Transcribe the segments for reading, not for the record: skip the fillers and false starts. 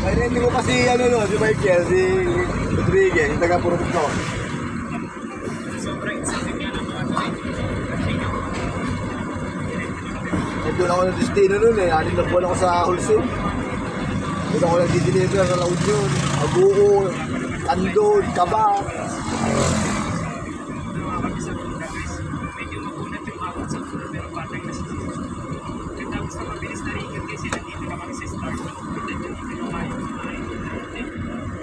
Ay, hindi ko kasi ano no, si Michael, si Rodriguez, yung taga-purot ko. Sobrang excited nga ng mga tayo. Eh, doon ako ng destino nun eh. 6 na buwan ako sa wholesale. Doon ako nag-deliver sa La Union, Aguo, Tandon, Cabao. Medyo makunat yung abot sa puno pero patay na siya. Tapos na mabilis na rin kasi nandito na kami sa start. Dito yung pinumayo.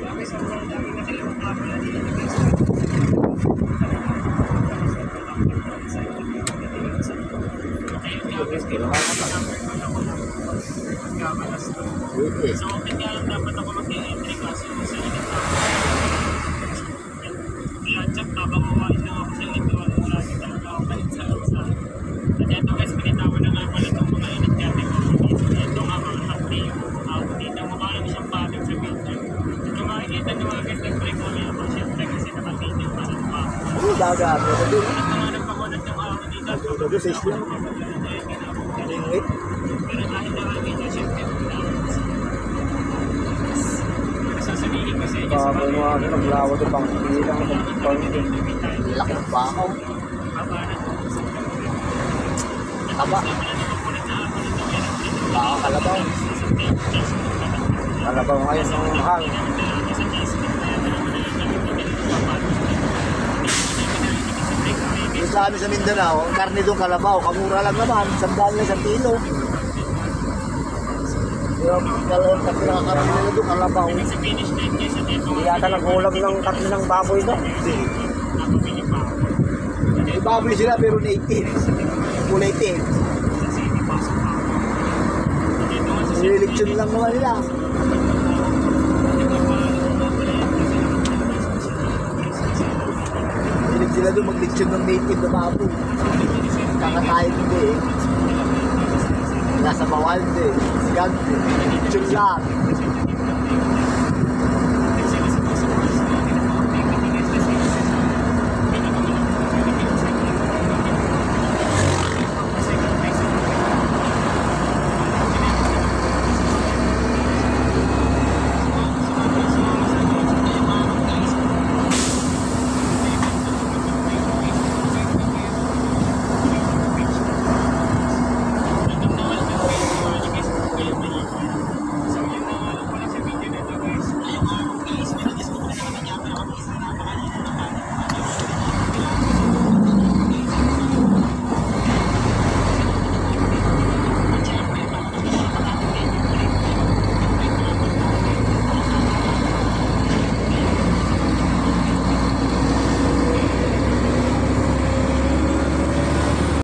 Bakit sobrang dami na dalawang kapal na dito guys. So, kaya lang dapat ako mag-entry kaso sa chat habang kumain lang ako sa ito ang lagi talaga ako balik sa alsa. At ito guys, pinitawan na nga pala itong mga init ko. Ito nga mga hati yung out dito. Mukha lang siyang pattern sa picture. Kung makikita nyo mga guys, nag-break ko niya ako. Siyempre kasi nakatitin pa ng pa. Oo, dagat. Ito nga nagpakunat ng ako dito. Ito, 6 lang. Lingit. Pero dahil nakakita siyempre sasabihin ko sa inyo sa Bago mga naglawad yung pangpilang ng laki ng bakaw. Taba. Baka kalabaw. Kalabaw ngayon ng mahal. Yung sa amin sa Mindanao, karne doon kalabaw. Kamura lang naman. 100 lang 1 kilo. Yung pinakakarami nila doon kalabaw. Hindi yata nag-ulam ng karne ng baboy doon. May baboy sila pero native. Kulay tin. Nililitsyon lang naman nila. Hilig sila doon maglitsyon ng native na baboy. Kakatayin hindi eh. Nasa bawal din. Sigang din. Litsyon lang.